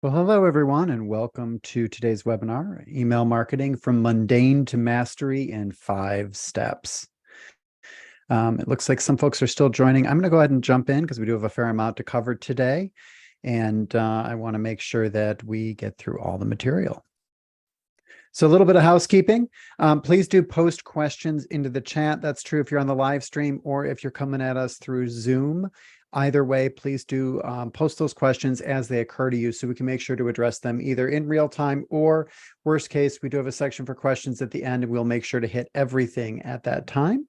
Well, hello, everyone, and welcome to today's webinar, Email Marketing from Mundane to Mastery in 5 Steps. It looks like some folks are still joining. I'm going to go ahead and jump in because we do have a fair amount to cover today, and I want to make sure that we get through all the material. So a little bit of housekeeping. Please do post questions into the chat. That's true if you're on the live stream or if you're coming at us through Zoom. Either way, please do post those questions as they occur to you so we can make sure to address them either in real time or worst case, we do have a section for questions at the end and we'll make sure to hit everything at that time.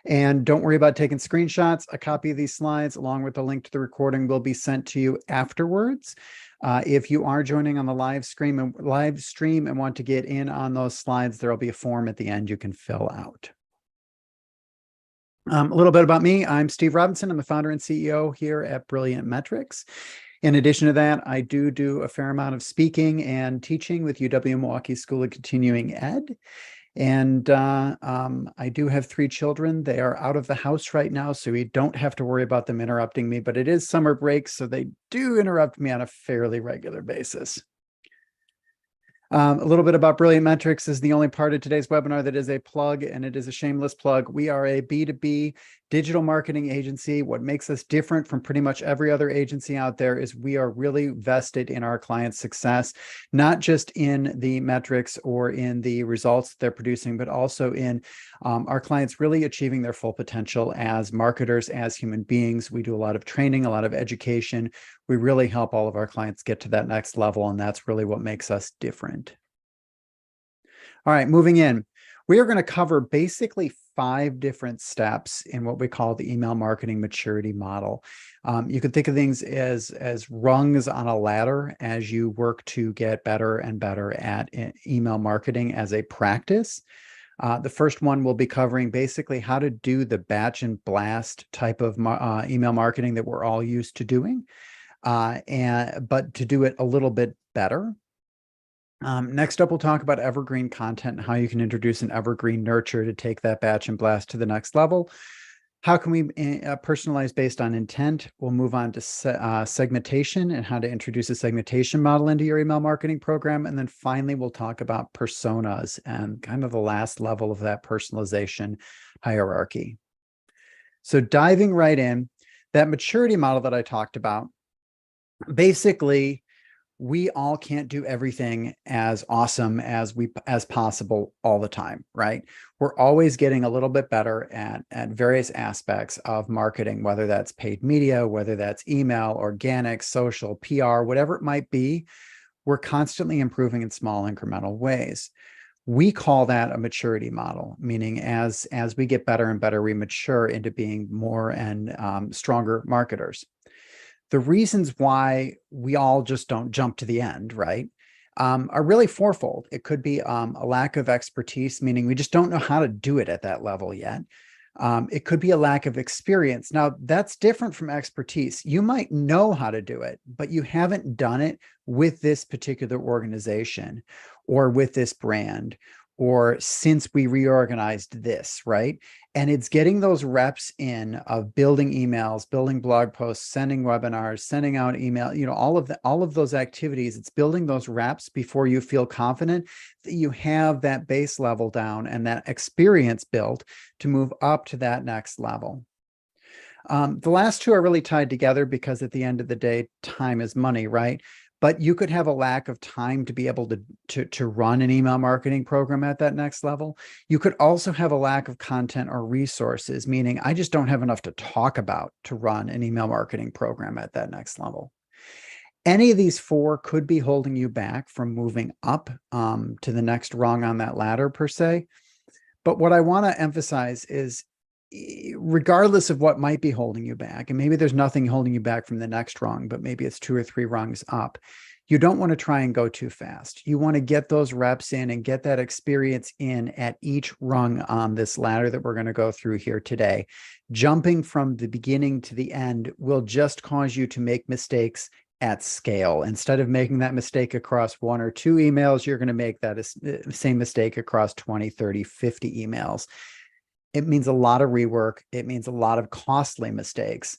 And don't worry about taking screenshots. A copy of these slides along with the link to the recording will be sent to you afterwards. If you are joining on the live stream and want to get in on those slides, there'll be a form at the end you can fill out. A little bit about me. I'm Steve Robinson. I'm the founder and CEO here at Brilliant Metrics. In addition to that, I do a fair amount of speaking and teaching with UW-Milwaukee School of Continuing Ed. And I do have 3 children. They are out of the house right now, so we don't have to worry about them interrupting me, but it is summer break, so they do interrupt me on a fairly regular basis. A little bit about Brilliant Metrics is the only part of today's webinar that is a plug, and it is a shameless plug. We are a B2B digital marketing agency. What makes us different from pretty much every other agency out there is we are really vested in our clients' success, not just in the metrics or in the results they're producing, but also in our clients really achieving their full potential as marketers, as human beings. We do a lot of training, a lot of education. We really help all of our clients get to that next level, and that's really what makes us different. All right, moving in. We are going to cover basically 5 different steps in what we call the email marketing maturity model. You can think of things as rungs on a ladder as you work to get better and better at email marketing as a practice. The first one will be covering basically how to do the batch and blast type of email marketing that we're all used to doing, but to do it a little bit better. Next up, we'll talk about evergreen content and how you can introduce an evergreen nurture to take that batch and blast to the next level. How can we personalize based on intent? We'll move on to segmentation and how to introduce a segmentation model into your email marketing program. And then finally, we'll talk about personas and kind of the last level of that personalization hierarchy. So diving right in, that maturity model that I talked about, basically, we all can't do everything as awesome as possible all the time, right? We're always getting a little bit better at various aspects of marketing, whether that's paid media, whether that's email, organic, social, PR, whatever it might be. We're constantly improving in small incremental ways. We call that a maturity model, meaning as we get better and better, we mature into being more and stronger marketers. The reasons why we all just don't jump to the end, right, are really fourfold. It could be a lack of expertise, meaning we just don't know how to do it at that level yet. It could be a lack of experience. Now, that's different from expertise. You might know how to do it, but you haven't done it with this particular organization or with this brand or since we reorganized this, right? And it's getting those reps in of building emails, building blog posts, sending webinars, sending out email, all of those activities. It's building those reps before you feel confident that you have that base level down and that experience built to move up to that next level. The last 2 are really tied together because at the end of the day, time is money, right? But you could have a lack of time to be able to run an email marketing program at that next level. You could also have a lack of content or resources, meaning I just don't have enough to talk about to run an email marketing program at that next level. Any of these 4 could be holding you back from moving up to the next rung on that ladder per se. But what I want to emphasize is regardless of what might be holding you back, and maybe there's nothing holding you back from the next rung, but maybe it's 2 or 3 rungs up, you don't want to try and go too fast. You want to get those reps in and get that experience in at each rung on this ladder that we're going to go through here today. Jumping from the beginning to the end will just cause you to make mistakes at scale. Instead of making that mistake across 1 or 2 emails, you're going to make that same mistake across 20, 30, 50 emails. It means a lot of rework. It means a lot of costly mistakes.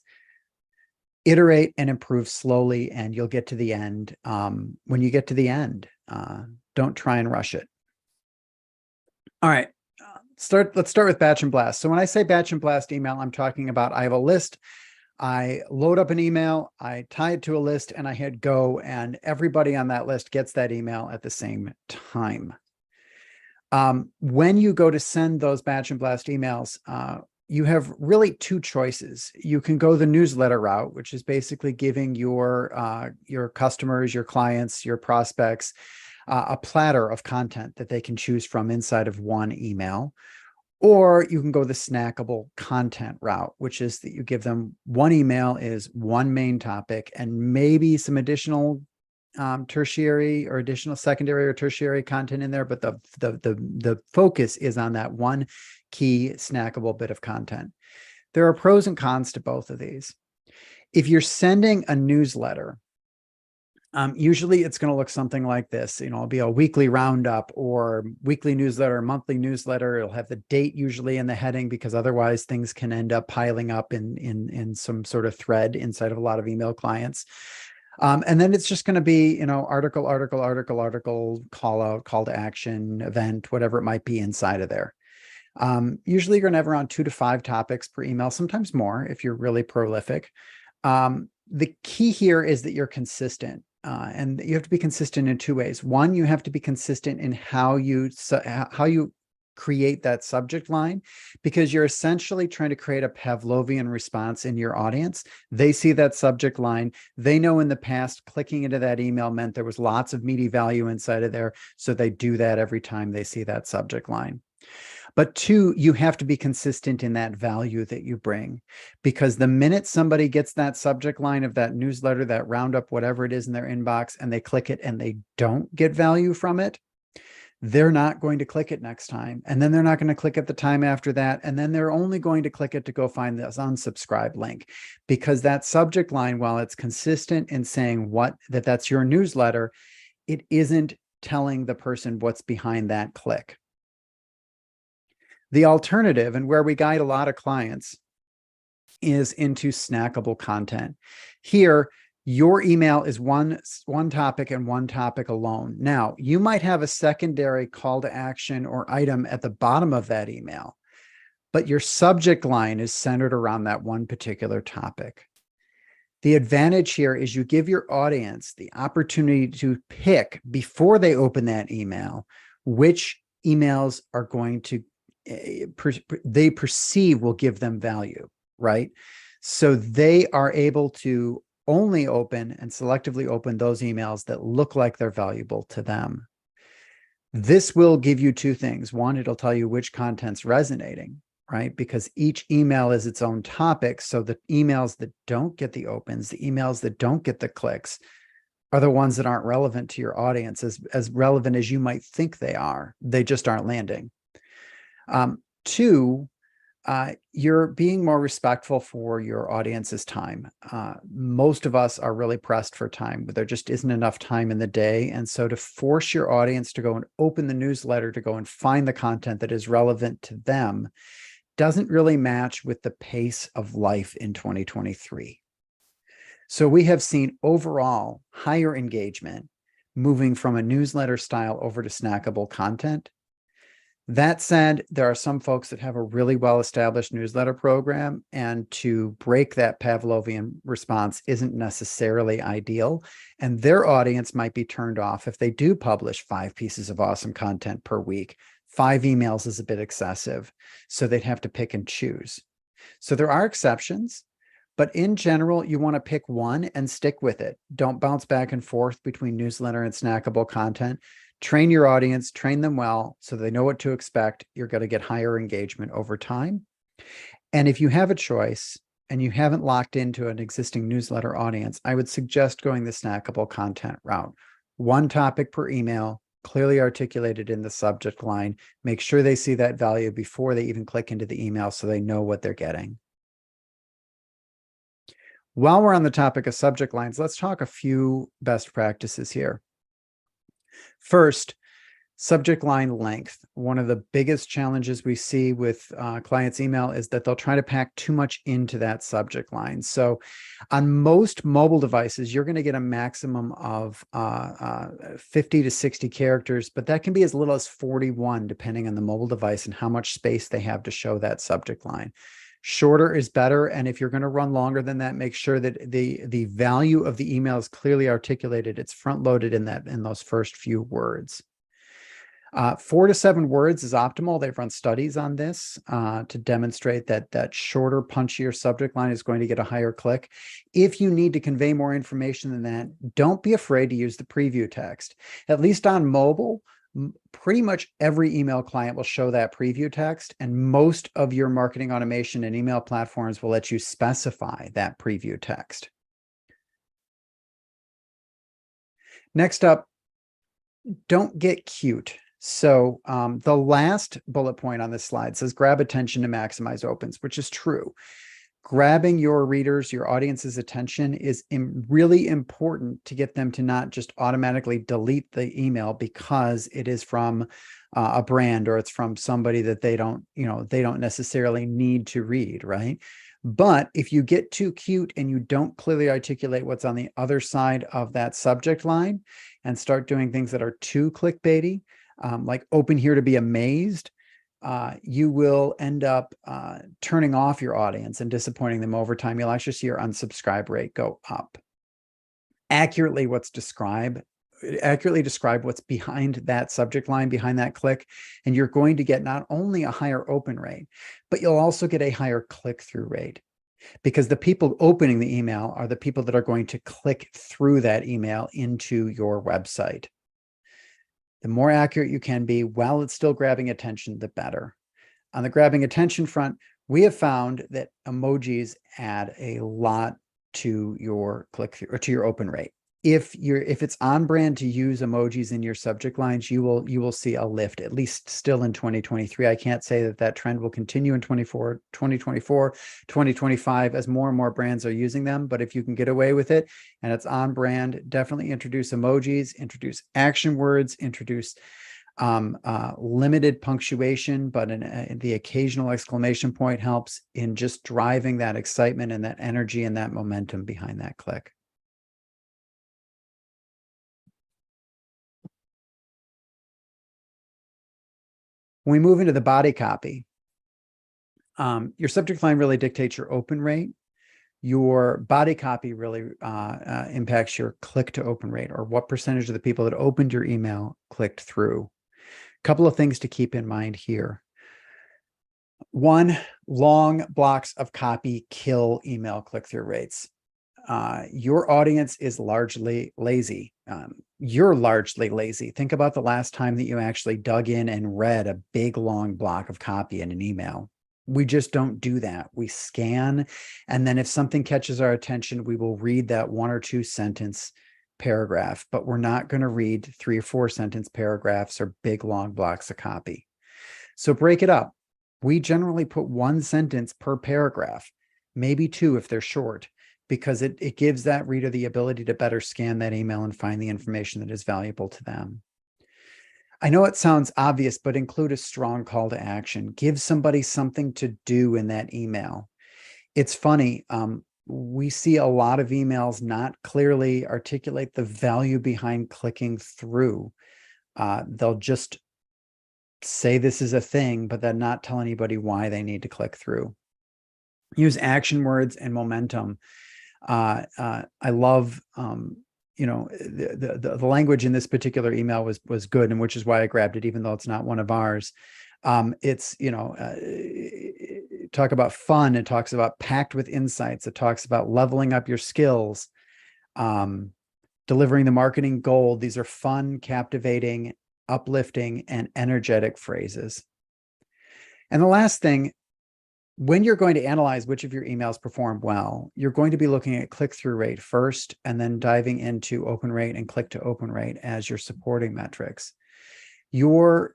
iterate and improve slowly, and you'll get to the end. When you get to the end, don't try and rush it. All right, let's start with batch and blast. So when I say batch and blast email, I'm talking about I have a list. I load up an email, I tie it to a list, and I hit go, and everybody on that list gets that email at the same time. When you go to send those batch and blast emails, you have really two choices. You can go the newsletter route, which is basically giving your customers, your clients, your prospects, a platter of content that they can choose from inside of one email. Or you can go the snackable content route, which is that you give them one email is one main topic and maybe some additional tertiary or additional secondary or tertiary content in there, but the focus is on that one key snackable bit of content. There are pros and cons to both of these. If you're sending a newsletter, usually it's going to look something like this. It'll be a weekly roundup or weekly newsletter, monthly newsletter. It'll have the date usually in the heading, because otherwise things can end up piling up in some sort of thread inside of a lot of email clients. And then it's just going to be, article, call out, call to action, event, whatever it might be inside of there. Usually you're going to have around 2 to 5 topics per email, sometimes more if you're really prolific. The key here is that you're consistent. And you have to be consistent in 2 ways. One, you have to be consistent in how you create that subject line, because you're essentially trying to create a Pavlovian response in your audience. They see that subject line. They know in the past clicking into that email meant there was lots of meaty value inside of there. So they do that every time they see that subject line. But 2, you have to be consistent in that value that you bring, because the minute somebody gets that subject line of that newsletter, that roundup, whatever it is in their inbox, and they click it and they don't get value from it, they're not going to click it next time. And then they're not going to click it the time after that. And then they're only going to click it to go find this unsubscribe link, because that subject line, while it's consistent in saying that's your newsletter, it isn't telling the person what's behind that click. The alternative, and where we guide a lot of clients, is into snackable content. Here, your email is one topic and one topic alone. Now, you might have a secondary call to action or item at the bottom of that email, but your subject line is centered around that one particular topic. The advantage here is you give your audience the opportunity to pick, before they open that email, which emails are going to they perceive will give them value, right? So they are able to only open and selectively open those emails that look like they're valuable to them. This will give you 2 things. One, it'll tell you which content's resonating, right? Because each email is its own topic. So the emails that don't get the opens, the emails that don't get the clicks, are the ones that aren't relevant to your audience, as relevant as you might think they are. They just aren't landing. 2, you're being more respectful for your audience's time. Most of us are really pressed for time, but there just isn't enough time in the day. And so to force your audience to go and open the newsletter, to go and find the content that is relevant to them, doesn't really match with the pace of life in 2023. So we have seen overall higher engagement moving from a newsletter style over to snackable content. That said, there are some folks that have a really well-established newsletter program, and to break that Pavlovian response isn't necessarily ideal. And their audience might be turned off if they do publish 5 pieces of awesome content per week. 5 emails is a bit excessive, so they'd have to pick and choose. So there are exceptions, but in general, you want to pick one and stick with it. Don't bounce back and forth between newsletter and snackable content. Train your audience, train them well so they know what to expect. You're going to get higher engagement over time. And if you have a choice and you haven't locked into an existing newsletter audience, I would suggest going the snackable content route. 1 topic per email, clearly articulated in the subject line. Make sure they see that value before they even click into the email so they know what they're getting. While we're on the topic of subject lines, let's talk a few best practices here. First, Subject line length. One of the biggest challenges we see with clients' email is that they'll try to pack too much into that subject line. So on most mobile devices, you're going to get a maximum of 50 to 60 characters, but that can be as little as 41 depending on the mobile device and how much space they have to show that subject line. Shorter is better. And if you're going to run longer than that, make sure that the value of the email is clearly articulated. It's front loaded in those first few words. 4 to 7 words is optimal. They've run studies on this to demonstrate that shorter, punchier subject line is going to get a higher click. If you need to convey more information than that, don't be afraid to use the preview text. At least on mobile, pretty much every email client will show that preview text, and most of your marketing automation and email platforms will let you specify that preview text. Next up, don't get cute. So the last bullet point on this slide says grab attention to maximize opens, which is true. Grabbing your readers, your audience's attention is really important to get them to not just automatically delete the email because it is from a brand or it's from somebody that they don't necessarily need to read, right? But if you get too cute and you don't clearly articulate what's on the other side of that subject line and start doing things that are too clickbaity, like open here to be amazed, you will end up turning off your audience and disappointing them over time. You'll actually see your unsubscribe rate go up. Accurately describe what's behind that subject line, behind that click, and you're going to get not only a higher open rate, but you'll also get a higher click-through rate, because the people opening the email are the people that are going to click through that email into your website. The more accurate you can be while it's still grabbing attention, the better. On the grabbing attention front, we have found that emojis add a lot to your click-through or to your open rate. If it's on brand to use emojis in your subject lines, you will see a lift, at least still in 2023. I can't say that trend will continue in 2024, 2025 as more and more brands are using them, but if you can get away with it and it's on brand, definitely introduce emojis, introduce action words, introduce limited punctuation, but the occasional exclamation point helps in just driving that excitement and that energy and that momentum behind that click. When we move into the body copy, your subject line really dictates your open rate. Your body copy really impacts your click to open rate, or what percentage of the people that opened your email clicked through. A couple of things to keep in mind here. One, long blocks of copy kill email click-through rates. Your audience is largely lazy. You're largely lazy. Think about the last time that you actually dug in and read a big, long block of copy in an email. We just don't do that. We scan, and then if something catches our attention, we will read that 1 or 2 sentence paragraph, but we're not going to read 3 or 4 sentence paragraphs or big, long blocks of copy. So break it up. We generally put 1 sentence per paragraph, maybe 2 if they're short, because it gives that reader the ability to better scan that email and find the information that is valuable to them. I know it sounds obvious, but include a strong call to action. Give somebody something to do in that email. It's funny, we see a lot of emails not clearly articulate the value behind clicking through. They'll just say this is a thing, but then not tell anybody why they need to click through. Use action words and momentum. I love, the language in this particular email was good, and which is why I grabbed it, even though it's not one of ours. It's, talk about fun. It talks about packed with insights. It talks about leveling up your skills, delivering the marketing gold. These are fun, captivating, uplifting, and energetic phrases. And the last thing, when you're going to analyze which of your emails perform well, you're going to be looking at click-through rate first, and then diving into open rate and click to open rate as your supporting metrics. Your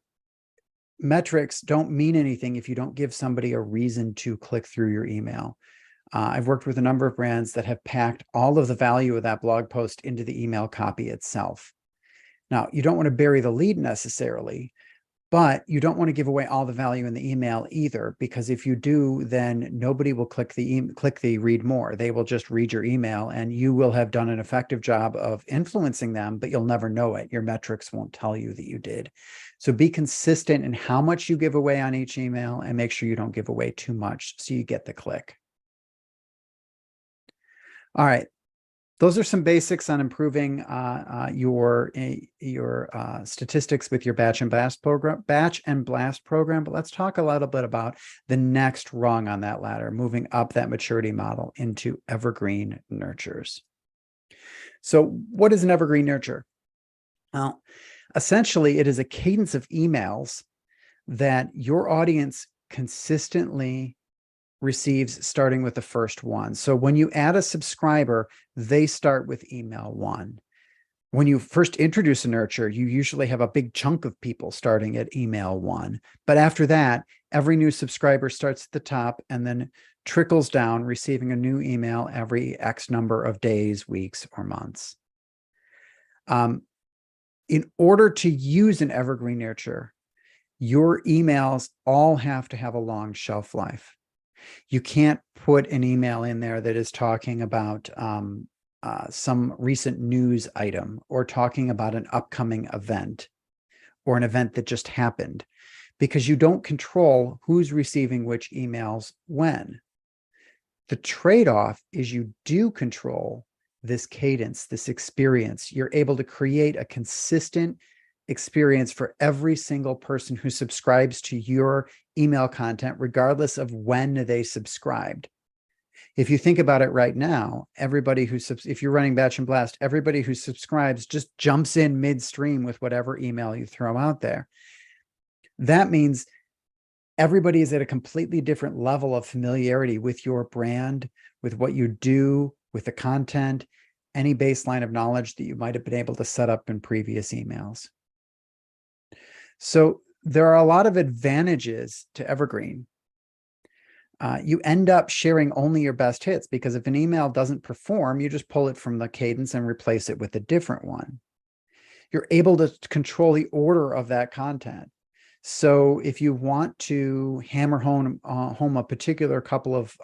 metrics don't mean anything if you don't give somebody a reason to click through your email. I've worked with a number of brands that have packed all of the value of that blog post into the email copy itself. Now, you don't want to bury the lead necessarily, but you don't want to give away all the value in the email either, because if you do, then nobody will click the read more. They will just read your email, and you will have done an effective job of influencing them, but you'll never know it. Your metrics won't tell you that you did. So be consistent in how much you give away on each email, and make sure you don't give away too much so you get the click. All right. Those are some basics on improving your statistics with your batch and blast program. But let's talk a little bit about the next rung on that ladder, moving up that maturity model into evergreen nurtures. So, what is an evergreen nurture? Well, essentially, it is a cadence of emails that your audience consistently receives, starting with the first one. So when you add a subscriber, they start with email 1. When you first introduce a nurture, you usually have a big chunk of people starting at email 1. But after that, every new subscriber starts at the top and then trickles down, receiving a new email every X number of days, weeks, or months. In order to use an evergreen nurture, your emails all have to have a long shelf life. You can't put an email in there that is talking about some recent news item, or talking about an upcoming event, or an event that just happened, because you don't control who's receiving which emails when. The trade-off is you do control this cadence, this experience. You're able to create a consistent experience for every single person who subscribes to your email content, regardless of when they subscribed. If you think about it right now, everybody if you're running batch and blast, everybody who subscribes just jumps in midstream with whatever email you throw out there. That means everybody is at a completely different level of familiarity with your brand, with what you do, with the content, any baseline of knowledge that you might have been able to set up in previous emails. So there are a lot of advantages to Evergreen. You end up sharing only your best hits, because if an email doesn't perform, you just pull it from the cadence and replace it with a different one. You're able to control the order of that content. So if you want to hammer home a particular couple of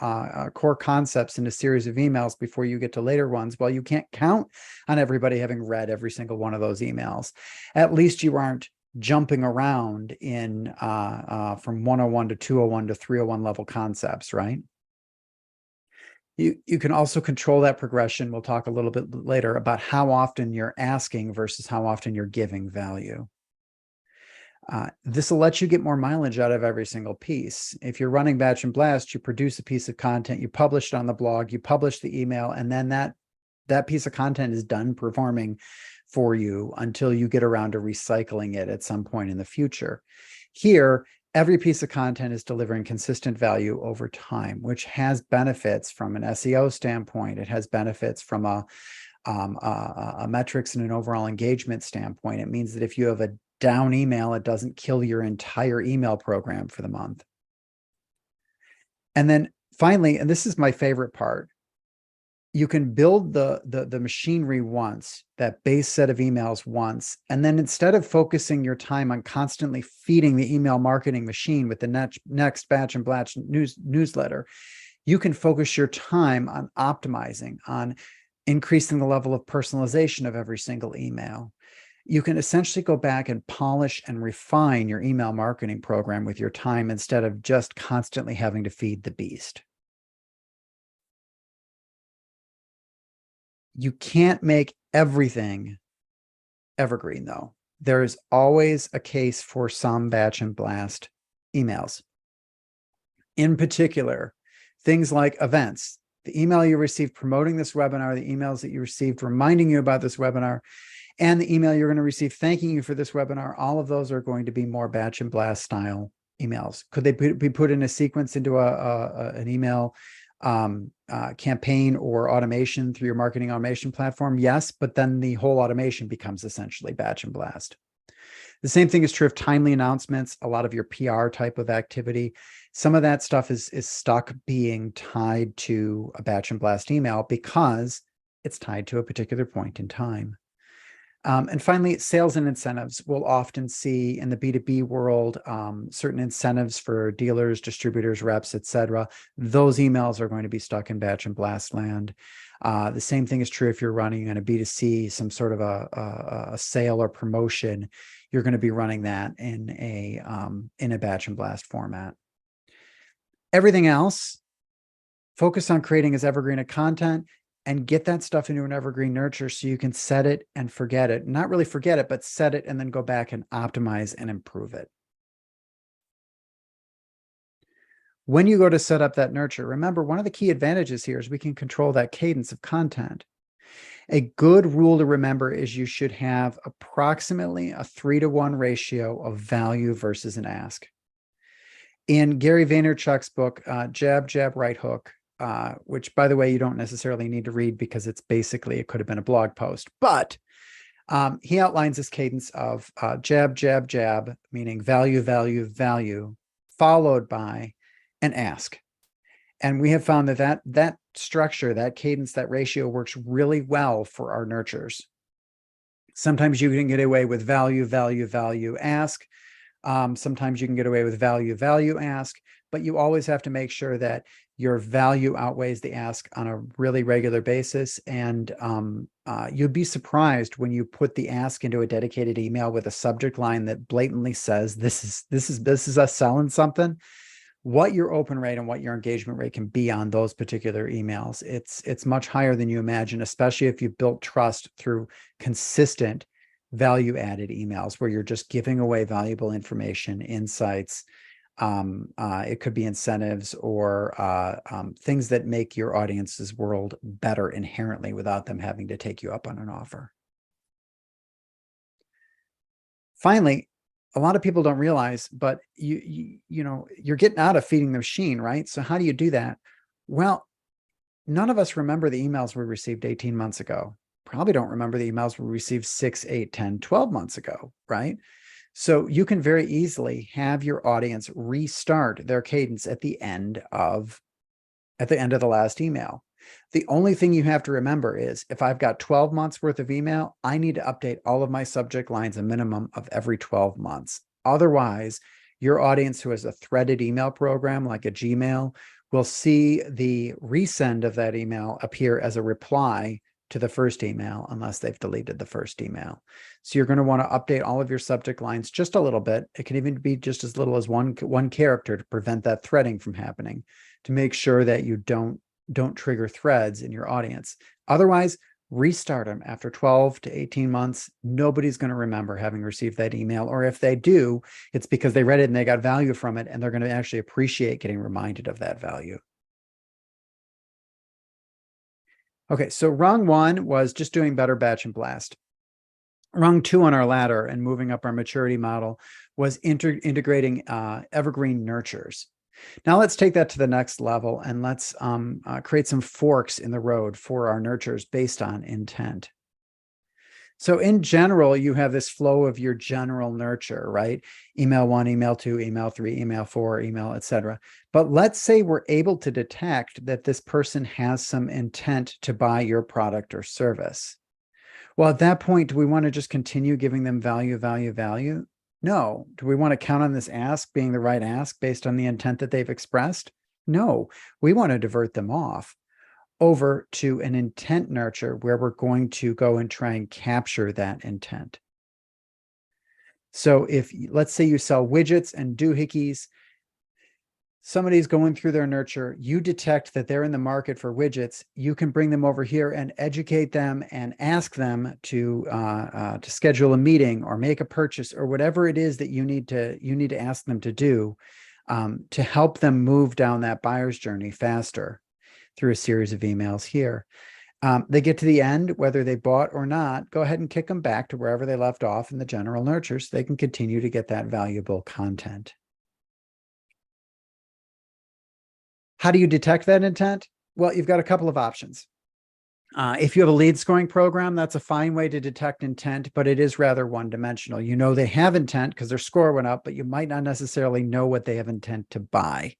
core concepts in a series of emails before you get to later ones, well, you can't count on everybody having read every single one of those emails. At least you aren't jumping around in from 101 to 201 to 301 level concepts, right? You can also control that progression. We'll talk a little bit later about how often you're asking versus how often you're giving value. This will let you get more mileage out of every single piece. If you're running batch and blast, you produce a piece of content, you publish it on the blog, you publish the email, and then that piece of content is done performing for you until you get around to recycling it at some point in the future. Here, every piece of content is delivering consistent value over time, which has benefits from an SEO standpoint. It has benefits from a metrics and an overall engagement standpoint. It means that if you have a down email, it doesn't kill your entire email program for the month. And then finally, and this is my favorite part, you can build the machinery once, that base set of emails once, and then instead of focusing your time on constantly feeding the email marketing machine with the next batch and blast newsletter, you can focus your time on optimizing, on increasing the level of personalization of every single email. You can essentially go back and polish and refine your email marketing program with your time, instead of just constantly having to feed the beast. You can't make everything evergreen, though. There's always a case for some batch and blast emails. In particular, things like events. The email you received promoting this webinar, the emails that you received reminding you about this webinar, and the email you're going to receive thanking you for this webinar, all of those are going to be more batch and blast style emails. Could they be put in a sequence into an email campaign or automation through your marketing automation platform? Yes, but then the whole automation becomes essentially batch and blast. The same thing is true of timely announcements, a lot of your PR type of activity. Some of that stuff is stuck being tied to a batch and blast email because it's tied to a particular point in time. And finally, sales and incentives. We'll often see in the B2B world certain incentives for dealers, distributors, reps, etc. Those emails are going to be stuck in batch and blast land. The same thing is true if you're running in a B2C, some sort of a sale or promotion. You're going to be running that in a batch and blast format. Everything else, focus on creating as evergreen content and get that stuff into an evergreen nurture so you can set it and forget it. Not really forget it, but set it and then go back and optimize and improve it. When you go to set up that nurture, remember, one of the key advantages here is we can control that cadence of content. A good rule to remember is you should have approximately a 3-to-1 ratio of value versus an ask. In Gary Vaynerchuk's book, Jab, Jab, Right Hook, which, by the way, you don't necessarily need to read because it's basically, it could have been a blog post, but he outlines this cadence of jab, jab, jab, meaning value, value, value, followed by an ask. And we have found that structure, that cadence, that ratio works really well for our nurtures. Sometimes you can get away with value, value, value, ask. Sometimes you can get away with value, value, ask, but you always have to make sure that your value outweighs the ask on a really regular basis. And you'd be surprised when you put the ask into a dedicated email with a subject line that blatantly says, this is us selling something, what your open rate and what your engagement rate can be on those particular emails. It's much higher than you imagine, especially if you've built trust through consistent value-added emails where you're just giving away valuable information, insights. It could be incentives or things that make your audience's world better inherently without them having to take you up on an offer. Finally, a lot of people don't realize, but you're getting out of feeding the machine, right? So how do you do that? Well, none of us remember the emails we received 18 months ago. Probably don't remember the emails we received 6, 8, 10, 12 months ago, right? So you can very easily have your audience restart their cadence at the end of the last email. The only thing you have to remember is if I've got 12 months worth of email, I need to update all of my subject lines a minimum of every 12 months. Otherwise, your audience who has a threaded email program like a Gmail will see the resend of that email appear as a reply to the first email unless they've deleted the first email. So you're going to want to update all of your subject lines just a little bit. It can even be just as little as one character to prevent that threading from happening, to make sure that you don't trigger threads in your audience. Otherwise, restart them after 12 to 18 months. Nobody's going to remember having received that email, or if they do, it's because they read it and they got value from it, and they're going to actually appreciate getting reminded of that value. Okay, so rung 1 was just doing better batch and blast. Rung 2 on our ladder and moving up our maturity model was integrating Evergreen Nurtures. Now let's take that to the next level and let's create some forks in the road for our nurtures based on intent. So in general, you have this flow of your general nurture, right? Email 1, email 2, email 3, email 4, email, etc. But let's say we're able to detect that this person has some intent to buy your product or service. Well, at that point, do we want to just continue giving them value, value, value? No. Do we want to count on this ask being the right ask based on the intent that they've expressed? No. We want to divert them off over to an intent nurture where we're going to go and try and capture that intent. So if, let's say you sell widgets and doohickeys, somebody's going through their nurture, you detect that they're in the market for widgets, you can bring them over here and educate them and ask them to schedule a meeting or make a purchase or whatever it is that you need to ask them to do to help them move down that buyer's journey faster through a series of emails here. They get to the end, whether they bought or not, go ahead and kick them back to wherever they left off in the general nurture so they can continue to get that valuable content. How do you detect that intent? Well, you've got a couple of options. If you have a lead scoring program, that's a fine way to detect intent, but it is rather one-dimensional. You know they have intent because their score went up, but you might not necessarily know what they have intent to buy.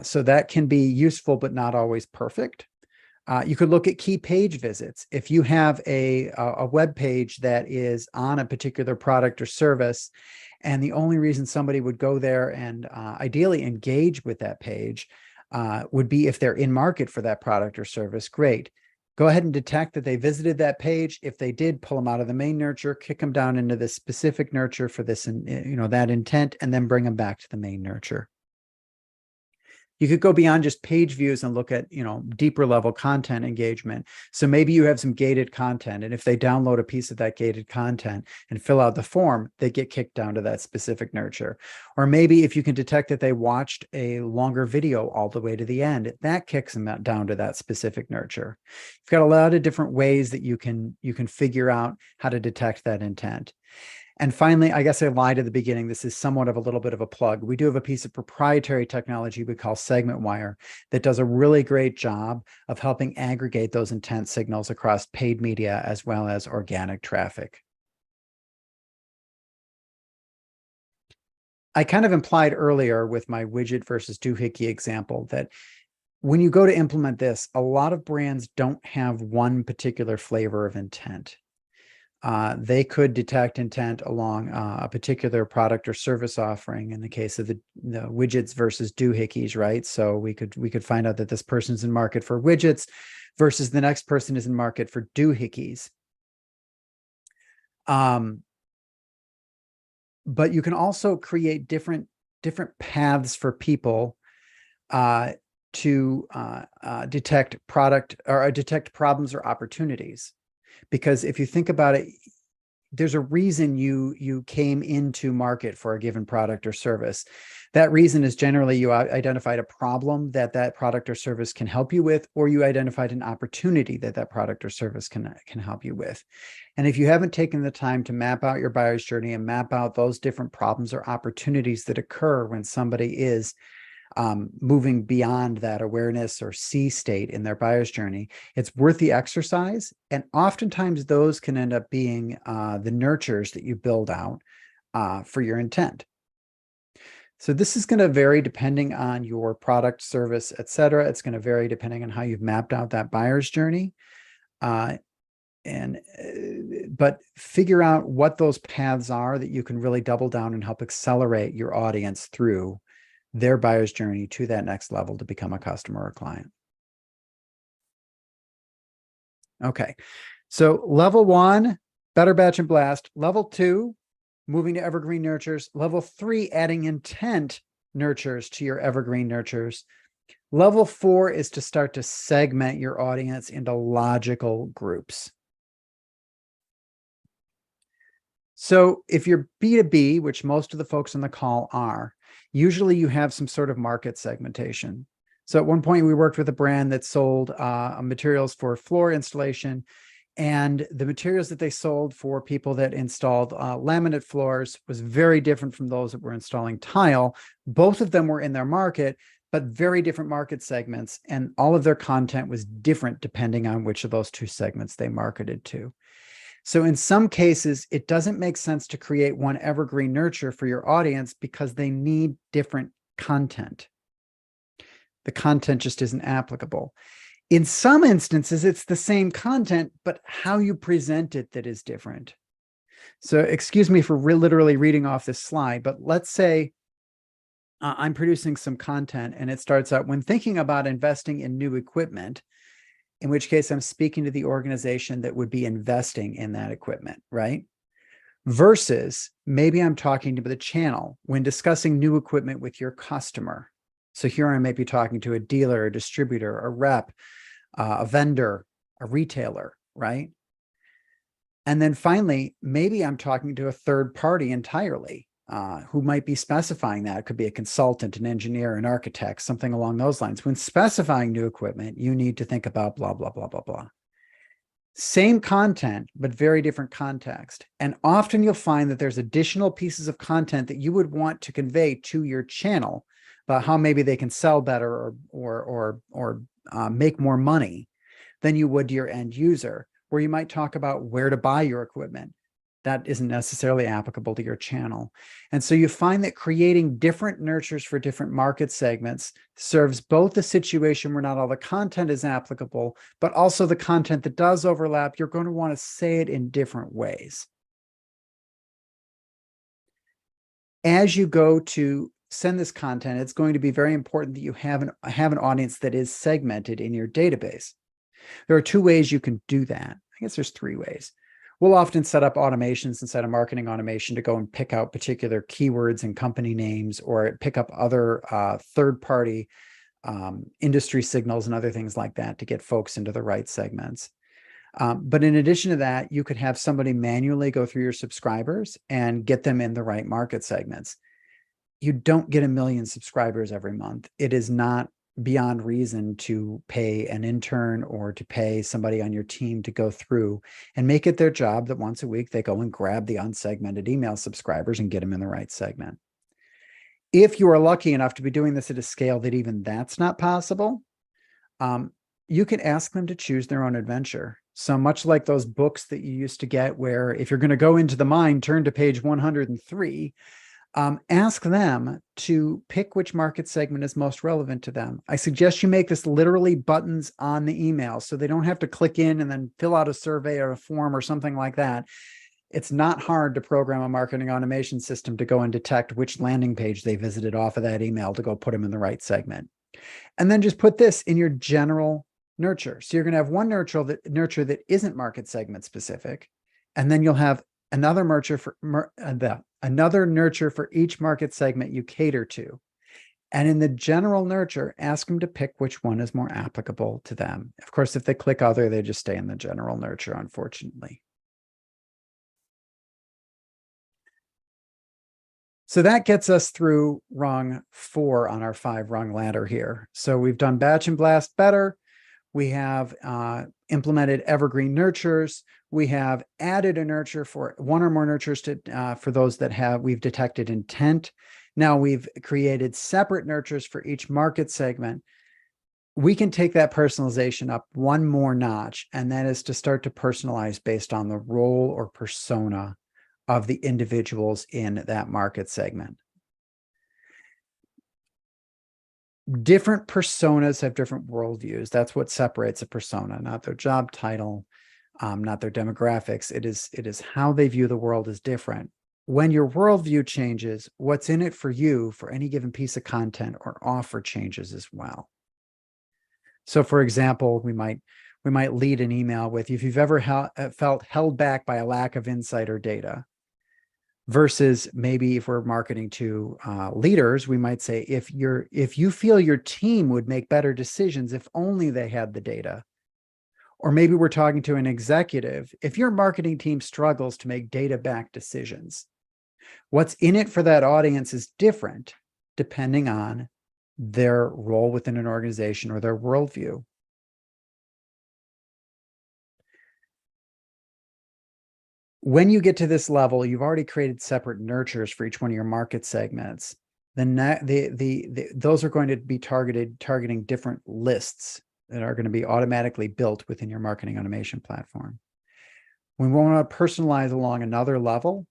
So that can be useful, but not always perfect. You could look at key page visits. If you have a web page that is on a particular product or service, and the only reason somebody would go there and ideally engage with that page would be if they're in market for that product or service, great. Go ahead and detect that they visited that page. If they did, pull them out of the main nurture, kick them down into this specific nurture for this, that intent, and then bring them back to the main nurture. You could go beyond just page views and look at, deeper level content engagement. So maybe you have some gated content, and if they download a piece of that gated content and fill out the form, they get kicked down to that specific nurture. Or maybe if you can detect that they watched a longer video all the way to the end, that kicks them down to that specific nurture. You've got a lot of different ways that you can figure out how to detect that intent. And finally, I guess I lied at the beginning. This is somewhat of a little bit of a plug. We do have a piece of proprietary technology we call SegmentWire that does a really great job of helping aggregate those intent signals across paid media as well as organic traffic. I kind of implied earlier with my widget versus doohickey example that when you go to implement this, a lot of brands don't have one particular flavor of intent. They could detect intent along a particular product or service offering in the case of the widgets versus doohickeys, right? So we could find out that this person's in market for widgets versus the next person is in market for doohickeys. But you can also create different paths for people to detect product or detect problems or opportunities. Because if you think about it, there's a reason you came into market for a given product or service. That reason is generally you identified a problem that product or service can help you with, or you identified an opportunity that product or service can help you with. And if you haven't taken the time to map out your buyer's journey and map out those different problems or opportunities that occur when somebody is moving beyond that awareness or C state in their buyer's journey, it's worth the exercise. And oftentimes those can end up being the nurtures that you build out for your intent. So this is going to vary depending on your product, service, et cetera. It's going to vary depending on how you've mapped out that buyer's journey. But figure out what those paths are that you can really double down and help accelerate your audience through their buyer's journey to that next level to become a customer or client. Okay, so level 1, better batch and blast. Level 2, moving to Evergreen Nurtures. Level 3, adding intent nurtures to your Evergreen Nurtures. Level 4 is to start to segment your audience into logical groups. So if you're B2B, which most of the folks on the call are, usually you have some sort of market segmentation. So at one point we worked with a brand that sold materials for floor installation, and the materials that they sold for people that installed laminate floors was very different from those that were installing tile. Both of them were in their market, but very different market segments, and all of their content was different depending on which of those two segments they marketed to. So in some cases, it doesn't make sense to create one evergreen nurture for your audience because they need different content. The content just isn't applicable. In some instances, it's the same content, but how you present it that is different. So excuse me for literally reading off this slide, but let's say I'm producing some content and it starts out, when thinking about investing in new equipment, in which case I'm speaking to the organization that would be investing in that equipment, right? Versus maybe I'm talking to the channel when discussing new equipment with your customer. So here I may be talking to a dealer, a distributor, a rep, a vendor, a retailer, right? And then finally, maybe I'm talking to a third party entirely who might be specifying that. It could be a consultant, an engineer, an architect, something along those lines. When specifying new equipment, you need to think about blah, blah, blah, blah, blah. Same content, but very different context. And often you'll find that there's additional pieces of content that you would want to convey to your channel about how maybe they can sell better or make more money than you would to your end user, where you might talk about where to buy your equipment, that isn't necessarily applicable to your channel. And so you find that creating different nurtures for different market segments serves both the situation where not all the content is applicable, but also the content that does overlap, you're going to want to say it in different ways. As you go to send this content, it's going to be very important that you have an audience that is segmented in your database. There are two ways you can do that. I guess there's three ways. We'll often set up automations inside of marketing automation to go and pick out particular keywords and company names, or pick up other third-party industry signals and other things like that to get folks into the right segments. But in addition to that, you could have somebody manually go through your subscribers and get them in the right market segments. You don't get 1 million subscribers every month. It is not beyond reason to pay an intern or to pay somebody on your team to go through and make it their job that once a week they go and grab the unsegmented email subscribers and get them in the right segment. If you are lucky enough to be doing this at a scale that even that's not possible, you can ask them to choose their own adventure. So much like those books that you used to get where if you're going to go into the mind, turn to page 103, ask them to pick which market segment is most relevant to them. I suggest you make this literally buttons on the email so they don't have to click in and then fill out a survey or a form or something like that. It's not hard to program a marketing automation system to go and detect which landing page they visited off of that email to go put them in the right segment. And then just put this in your general nurture. So you're going to have one nurture that isn't market segment specific, and then you'll have another nurture for each market segment you cater to. And in the general nurture, ask them to pick which one is more applicable to them. Of course, if they click other, they just stay in the general nurture, unfortunately. So that gets us through rung 4 on our 5-rung ladder here. So we've done batch and blast better. We have implemented Evergreen Nurtures. We have added a nurture for one or more nurtures to for those that we've detected intent. Now we've created separate nurtures for each market segment. We can take that personalization up one more notch, and that is to start to personalize based on the role or persona of the individuals in that market segment. Different personas have different worldviews. That's what separates a persona, not their job title, not their demographics. It is how they view the world is different. When your worldview changes, what's in it for you for any given piece of content or offer changes as well. So for example, we might lead an email with, if you've ever felt held back by a lack of insight or data, versus maybe if we're marketing to leaders, we might say, if you feel your team would make better decisions if only they had the data. Or maybe we're talking to an executive, if your marketing team struggles to make data-backed decisions. What's in it for that audience is different depending on their role within an organization or their worldview. When you get to this level, you've already created separate nurtures for each one of your market segments. Then those are going to be targeting different lists that are going to be automatically built within your marketing automation platform. When we want to personalize along another level,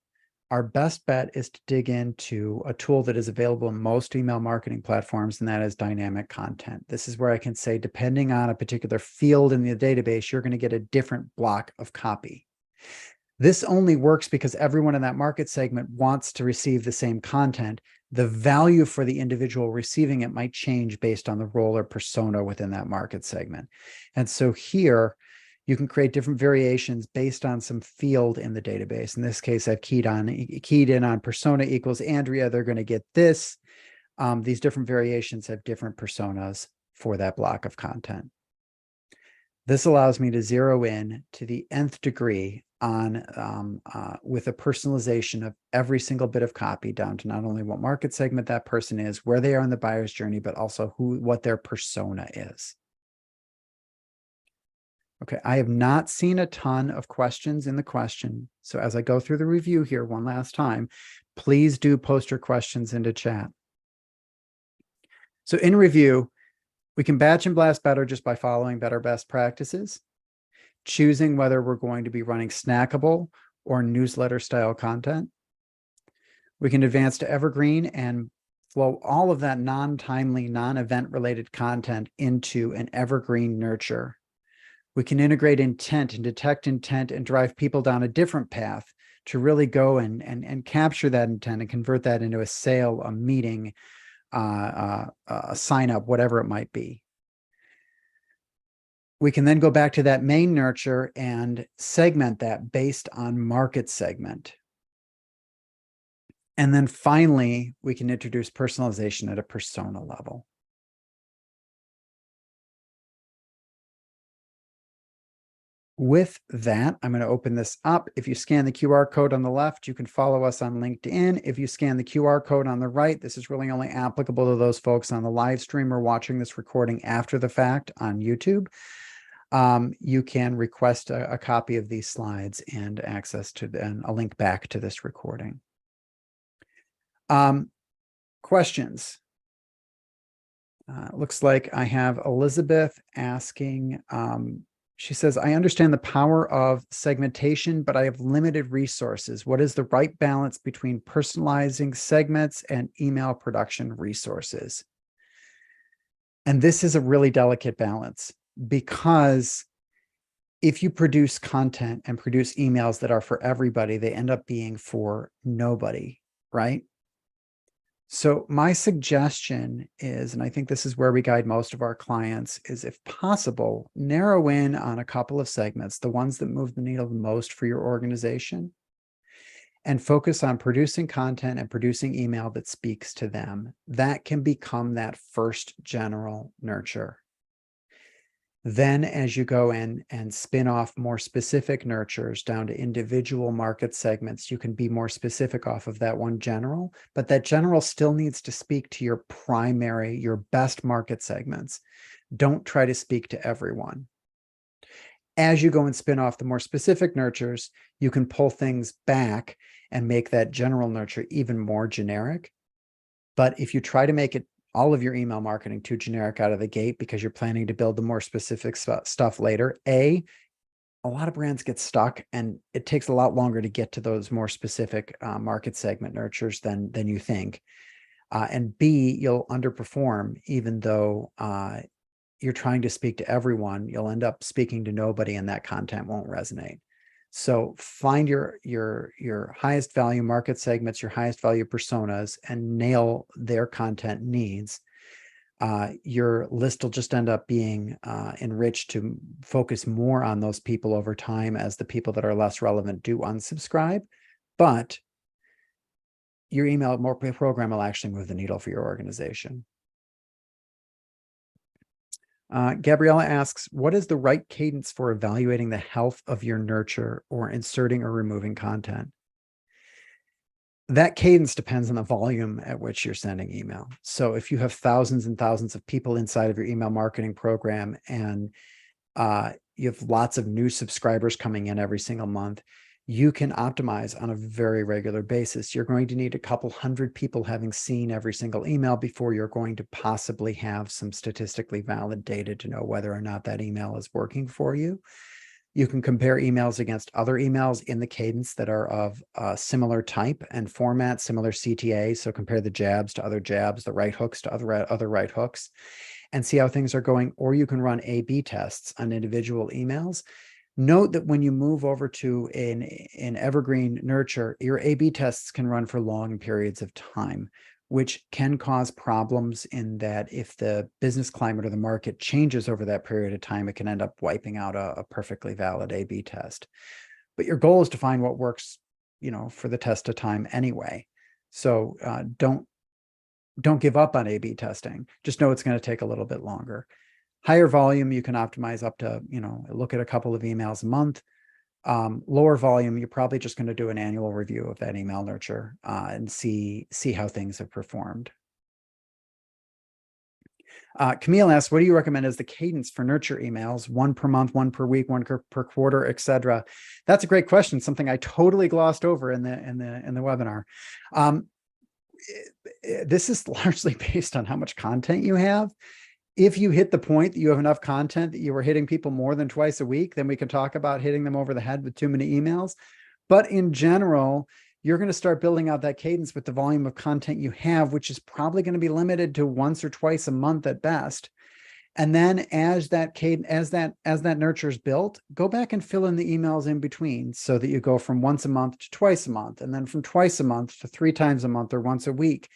our best bet is to dig into a tool that is available in most email marketing platforms, and that is dynamic content. This is where I can say, depending on a particular field in the database, you're going to get a different block of copy. This only works because everyone in that market segment wants to receive the same content. The value for the individual receiving it might change based on the role or persona within that market segment. And so here, you can create different variations based on some field in the database. In this case, I've keyed in on persona equals Andrea. They're going to get this. These different variations have different personas for that block of content. This allows me to zero in to the nth degree on with a personalization of every single bit of copy down to not only what market segment that person is, where they are in the buyer's journey, but also what their persona is. Okay, I have not seen a ton of questions in the question. So as I go through the review here one last time, please do post your questions into chat. So in review, we can batch and blast better just by following better best practices, choosing whether we're going to be running Snackable or newsletter style content. We can advance to Evergreen and flow all of that non-timely, non-event related content into an Evergreen Nurture. We can integrate intent and detect intent and drive people down a different path to really go and capture that intent and convert that into a sale, a meeting, a sign up, whatever it might be. We can then go back to that main nurture and segment that based on market segment. And then finally, we can introduce personalization at a persona level. With that, I'm going to open this up. If you scan the QR code on the left, you can follow us on LinkedIn. If you scan the QR code on the right, this is really only applicable to those folks on the live stream or watching this recording after the fact on YouTube. You can request a copy of these slides and access to and a link back to this recording. Questions? Looks like I have Elizabeth asking, she says, I understand the power of segmentation, but I have limited resources. What is the right balance between personalizing segments and email production resources? And this is a really delicate balance, because if you produce content and produce emails that are for everybody, they end up being for nobody, right? So my suggestion is, and I think this is where we guide most of our clients, is if possible, narrow in on a couple of segments, the ones that move the needle the most for your organization, and focus on producing content and producing email that speaks to them. That can become that first general nurture. Then as you go in and spin off more specific nurtures down to individual market segments, you can be more specific off of that one general, but that general still needs to speak to your primary, your best market segments. Don't try to speak to everyone. As you go and spin off the more specific nurtures, you can pull things back and make that general nurture even more generic. But if you try to make it all of your email marketing too generic out of the gate because you're planning to build the more specific stuff later, a lot of brands get stuck, and it takes a lot longer to get to those more specific market segment nurtures than you think. And B, you'll underperform even though you're trying to speak to everyone. You'll end up speaking to nobody, and that content won't resonate. So find your highest value market segments, your highest value personas, and nail their content needs. Your list will just end up being enriched to focus more on those people over time, as the people that are less relevant do unsubscribe. But your email program will actually move the needle for your organization. Gabriella asks, what is the right cadence for evaluating the health of your nurture or inserting or removing content? That cadence depends on the volume at which you're sending email. So if you have thousands and thousands of people inside of your email marketing program, and you have lots of new subscribers coming in every single month, you can optimize on a very regular basis. You're going to need a couple hundred people having seen every single email before you're going to possibly have some statistically valid data to know whether or not that email is working for you. You can compare emails against other emails in the cadence that are of similar type and format, similar CTA. So compare the jabs to other jabs, the right hooks to other right hooks, and see how things are going. Or you can run A/B tests on individual emails. Note that when you move over to an Evergreen Nurture, your A/B tests can run for long periods of time, which can cause problems in that if the business climate or the market changes over that period of time, it can end up wiping out a perfectly valid A/B test. But your goal is to find what works, for the test of time anyway. So don't give up on A/B testing. Just know it's going to take a little bit longer. Higher volume, you can optimize up to, look at a couple of emails a month. Lower volume, you're probably just going to do an annual review of that email nurture and see how things have performed. Camille asks, what do you recommend as the cadence for nurture emails? One per month, one per week, one per quarter, etc. That's a great question. Something I totally glossed over in the webinar. This is largely based on how much content you have. If you hit the point that you have enough content that you were hitting people more than twice a week, then we can talk about hitting them over the head with too many emails. But in general, you're going to start building out that cadence with the volume of content you have, which is probably going to be limited to once or twice a month at best. And then as that nurture is built, go back and fill in the emails in between so that you go from once a month to twice a month, and then from twice a month to 3 times a month or once a week.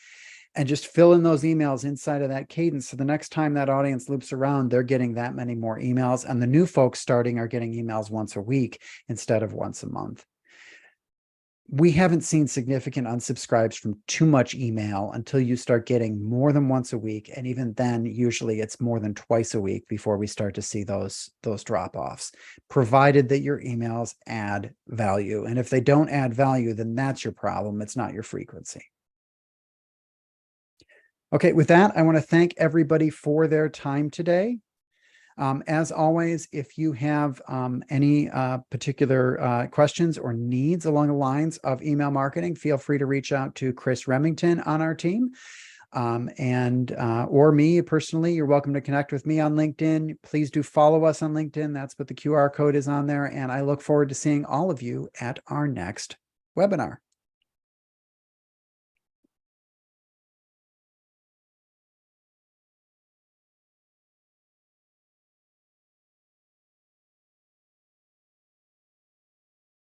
And just fill in those emails inside of that cadence. So the next time that audience loops around, they're getting that many more emails. And the new folks starting are getting emails once a week instead of once a month. We haven't seen significant unsubscribes from too much email until you start getting more than once a week. And even then, usually it's more than twice a week before we start to see those drop-offs, provided that your emails add value. And if they don't add value, then that's your problem. It's not your frequency. Okay, with that, I want to thank everybody for their time today. As always, if you have any particular questions or needs along the lines of email marketing, feel free to reach out to Chris Remington on our team, or me personally. You're welcome to connect with me on LinkedIn. Please do follow us on LinkedIn. That's what the QR code is on there. And I look forward to seeing all of you at our next webinar.